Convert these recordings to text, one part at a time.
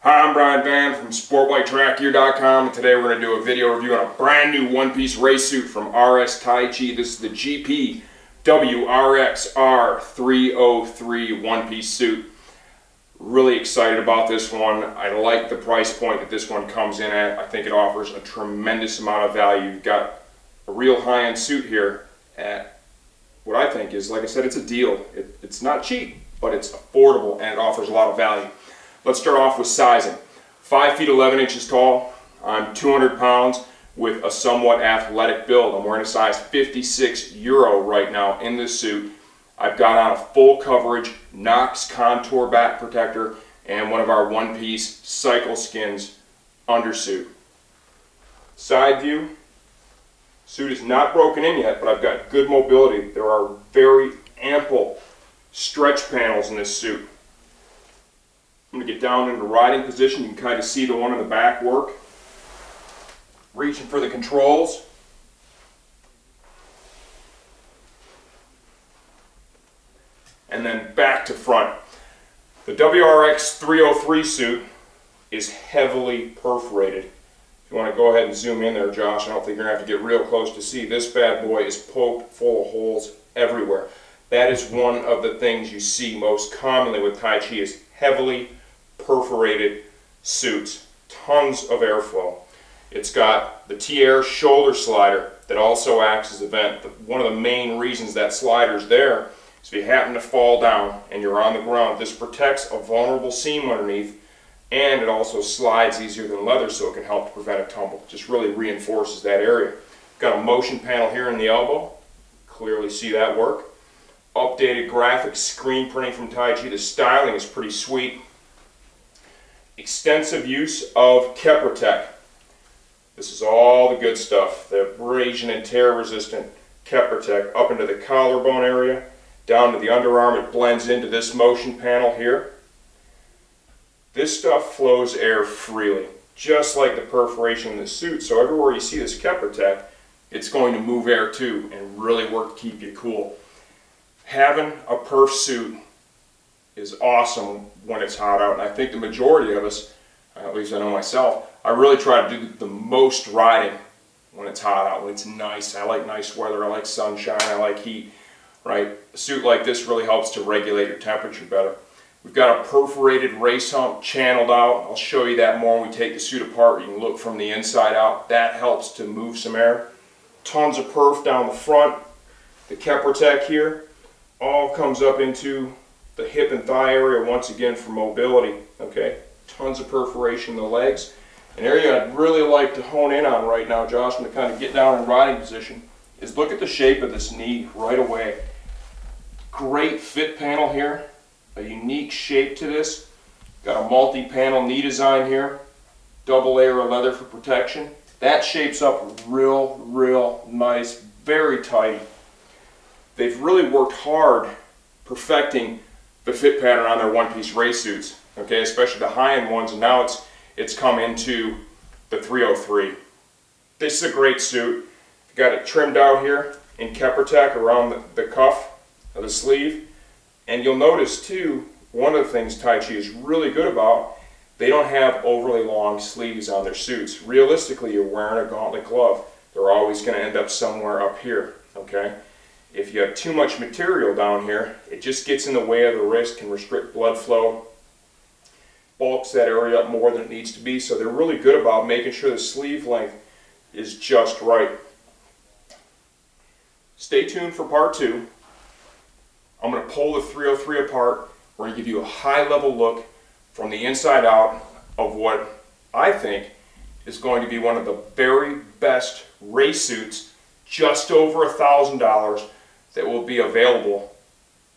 Hi, I'm Brian Van from SportBikeTrackGear.com, and today we're going to do a video review on a brand new one-piece race suit from RS Taichi. This is the GP-WRX R303 one-piece suit. Really excited about this one. I like the price point that this one comes in at. I think it offers a tremendous amount of value. You've got a real high-end suit here at what I think is, like I said, it's a deal. It's not cheap, but it's affordable and it offers a lot of value. Let's start off with sizing. 5 feet 11 inches tall. I'm 200 pounds with a somewhat athletic build. I'm wearing a size 56 Euro right now in this suit. I've got on a full coverage Knox contour back protector and one of our one-piece Cycle Skins undersuit. Side view. Suit is not broken in yet, but I've got good mobility. There are very ample stretch panels in this suit. I'm going to get down into riding position. You can kind of see the one in the back work. Reaching for the controls. And then back to front. The WRX 303 suit is heavily perforated. If you want to go ahead and zoom in there, Josh, I don't think you're going to have to get real close to see. This bad boy is poked full of holes everywhere. That is one of the things you see most commonly with Taichi is heavily perforated suits. Tons of airflow. It's got the T-Air shoulder slider that also acts as a vent. One of the main reasons that slider's there is if you happen to fall down and you're on the ground, this protects a vulnerable seam underneath, and it also slides easier than leather, so it can help to prevent a tumble. Just really reinforces that area. Got a motion panel here in the elbow. Clearly see that work. Updated graphics, screen printing from Taichi. The styling is pretty sweet. Extensive use of Keprotec. This is all the good stuff. The abrasion and tear resistant Keprotec up into the collarbone area, down to the underarm. It blends into this motion panel here. This stuff flows air freely, just like the perforation in the suit. So everywhere you see this Keprotec, it's going to move air too and really work to keep you cool. Having a perf suit is awesome when it's hot out, and I think the majority of us, at least I know myself, I really try to do the most riding when it's hot out, when it's nice. I like nice weather, I like sunshine, I like heat, right? A suit like this really helps to regulate your temperature better. We've got a perforated race hump channeled out. I'll show you that more when we take the suit apart. You can look from the inside out. That helps to move some air. Tons of perf down the front. The Keprotec here all comes up into the hip and thigh area once again for mobility. Okay, tons of perforation in the legs. An area I'd really like to hone in on right now, Josh, when to kind of get down in riding position, is look at the shape of this knee right away. Great fit panel here, a unique shape to this. Got a multi-panel knee design here, double layer of leather for protection. That shapes up real nice, very tight. They've really worked hard perfecting the fit pattern on their one-piece race suits, okay, especially the high-end ones, and now it's come into the 303. This is a great suit. You've got it trimmed out here in Keprotec around the cuff of the sleeve, and you'll notice too, one of the things Taichi is really good about, they don't have overly long sleeves on their suits. Realistically, you're wearing a gauntlet glove. They're always going to end up somewhere up here, okay? If you have too much material down here, it just gets in the way of the wrist, can restrict blood flow, bulks that area up more than it needs to be, so they're really good about making sure the sleeve length is just right. Stay tuned for part 2. I'm going to pull the 303 apart. We're going to give you a high-level look from the inside out of what I think is going to be one of the very best race suits, just over $1,000, that will be available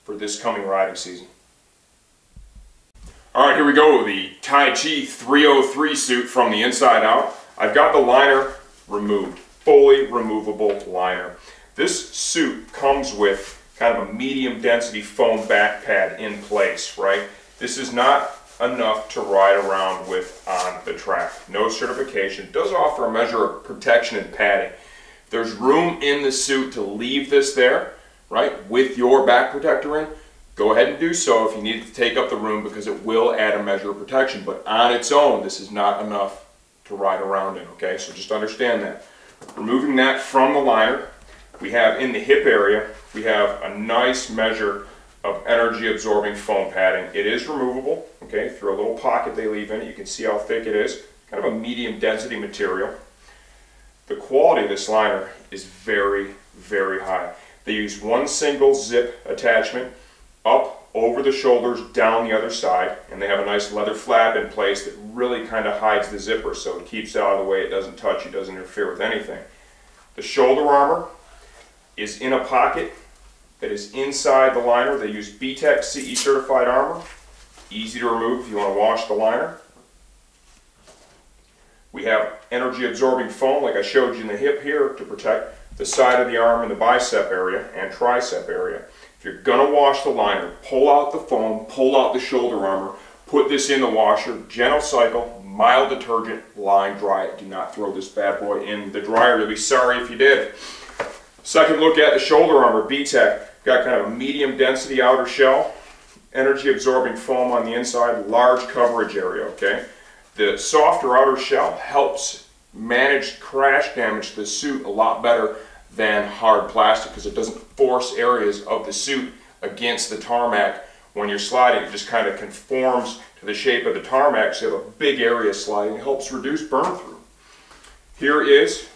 for this coming riding season. Alright, here we go, the Taichi 303 suit from the inside out. I've got the liner removed, fully removable liner. This suit comes with kind of a medium density foam back pad in place, right? This is not enough to ride around with on the track. No certification. It does offer a measure of protection and padding. There's room in the suit to leave this there, right, with your back protector in. Go ahead and do so if you need it to take up the room, because it will add a measure of protection. But on its own, this is not enough to ride around in, okay? So just understand that. Removing that from the liner, we have in the hip area, we have a nice measure of energy absorbing foam padding. It is removable, okay, through a little pocket they leave in it. You can see how thick it is. Kind of a medium density material. The quality of this liner is very, very high. They use one single zip attachment up over the shoulders, down the other side, and they have a nice leather flap in place that really kind of hides the zipper, so it keeps it out of the way, it doesn't touch you, doesn't interfere with anything. The shoulder armor is in a pocket that is inside the liner. They use BTEC CE certified armor. Easy to remove if you want to wash the liner. We have energy absorbing foam, like I showed you in the hip here, to protect the side of the arm and the bicep area and tricep area. If you're going to wash the liner, pull out the foam, pull out the shoulder armor, put this in the washer, gentle cycle, mild detergent, line dry it. Do not throw this bad boy in the dryer. You'll be sorry if you did. Second look at the shoulder armor, BTEC. Got kind of a medium density outer shell, energy absorbing foam on the inside, large coverage area, okay? The softer outer shell helps manage crash damage to the suit a lot better than hard plastic, because it doesn't force areas of the suit against the tarmac when you're sliding. It just kind of conforms to the shape of the tarmac, so you have a big area sliding. It helps reduce burn through. Here is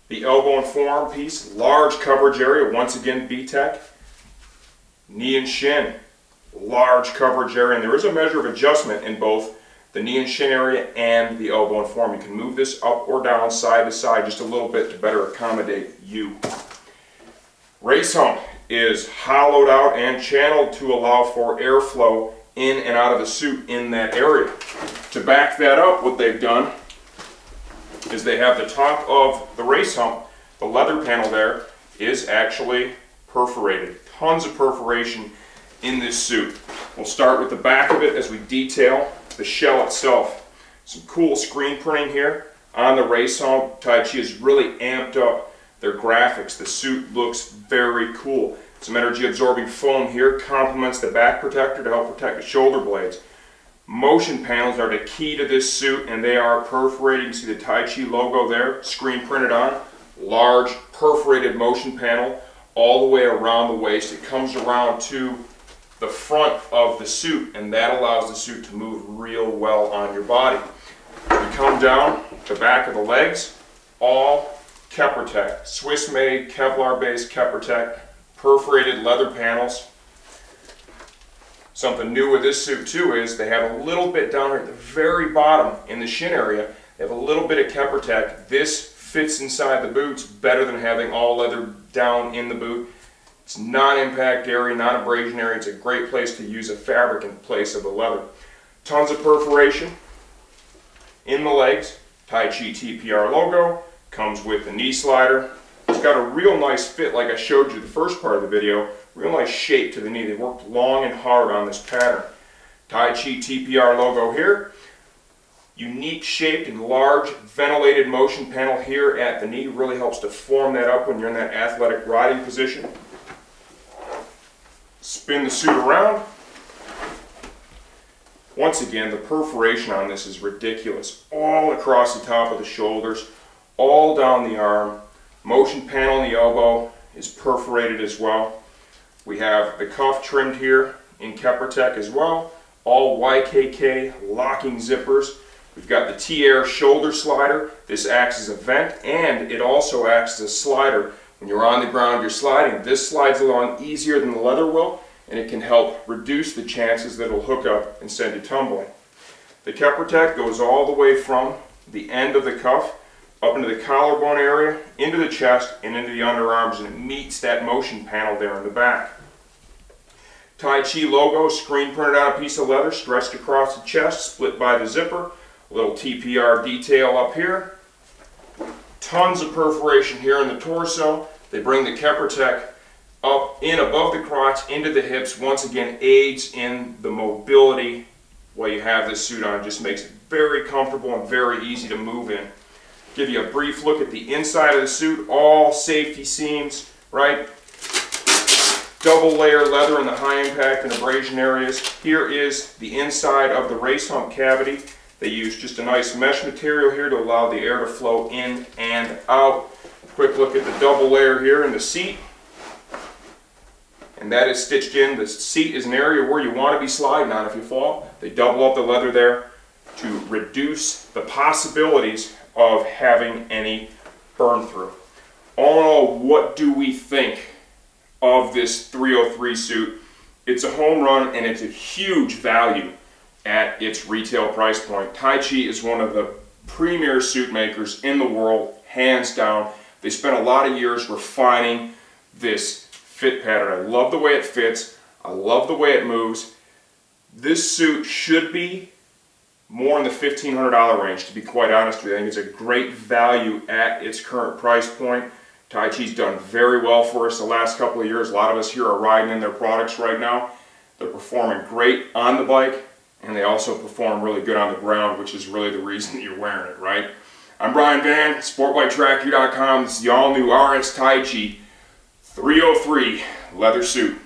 the elbow and forearm piece, large coverage area, once again BTEC. Knee and shin, large coverage area, and there is a measure of adjustment in both the knee and shin area and the elbow and forearm. You can move this up or down, side to side, just a little bit to better accommodate you. Race hump is hollowed out and channeled to allow for airflow in and out of the suit in that area. To back that up, what they've done is they have the top of the race hump, the leather panel there, is actually perforated. Tons of perforation in this suit. We'll start with the back of it as we detail the shell itself. Some cool screen printing here on the race hump. Taichi has really amped up their graphics. The suit looks very cool. Some energy absorbing foam here complements the back protector to help protect the shoulder blades. Motion panels are the key to this suit, and they are perforated. You see the Taichi logo there, screen printed on. Large perforated motion panel all the way around the waist. It comes around to the front of the suit, and that allows the suit to move real well on your body. We come down the back of the legs, all Keprotec, Swiss-made, Kevlar-based Keprotec, perforated leather panels. Something new with this suit too is they have a little bit down here at the very bottom in the shin area. They have a little bit of Keprotec. This fits inside the boots better than having all leather down in the boot. It's non-impact area, non-abrasion area. It's a great place to use a fabric in place of the leather. Tons of perforation in the legs. Taichi TPR logo. Comes with the knee slider. It's got a real nice fit, like I showed you the first part of the video. Real nice shape to the knee. They worked long and hard on this pattern. Taichi TPR logo here. Unique shaped and large ventilated motion panel here at the knee. Really helps to form that up when you're in that athletic riding position. Spin the suit around. Once again, the perforation on this is ridiculous. All across the top of the shoulders, all down the arm. Motion panel in the elbow is perforated as well. We have the cuff trimmed here in Keprotec as well. All YKK locking zippers. We've got the T-Air shoulder slider. This acts as a vent, and it also acts as a slider. When you're on the ground, you're sliding. This slides along easier than the leather will, and it can help reduce the chances that it'll hook up and send you tumbling. The Keprotec goes all the way from the end of the cuff up into the collarbone area, into the chest, and into the underarms, and it meets that motion panel there in the back. Taichi logo screen printed on a piece of leather, stretched across the chest, split by the zipper. A little TPR detail up here. Tons of perforation here in the torso. They bring the Keprotec up in above the crotch, into the hips. Once again, aids in the mobility while you have this suit on. It just makes it very comfortable and very easy to move in. Give you a brief look at the inside of the suit. All safety seams, right? double layer leather in the high impact and abrasion areas. Here is the inside of the race hump cavity. They use just a nice mesh material here to allow the air to flow in and out. Quick look at the double layer here in the seat. And that is stitched in. The seat is an area where you want to be sliding on if you fall. They double up the leather there to reduce the possibilities of having any burn through. All in all, what do we think of this 303 suit? It's a home run and it's a huge value at its retail price point. Taichi is one of the premier suit makers in the world, hands down. They spent a lot of years refining this fit pattern. I love the way it fits. I love the way it moves. This suit should be more in the $1,500 range, to be quite honest with you. I think it's a great value at its current price point. Taichi's done very well for us the last couple of years. A lot of us here are riding in their products right now. They're performing great on the bike, and they also perform really good on the ground, which is really the reason that you're wearing it, right? I'm Brian Van, SportBikeTracker.com. This is the all-new RS Taichi 303 leather suit.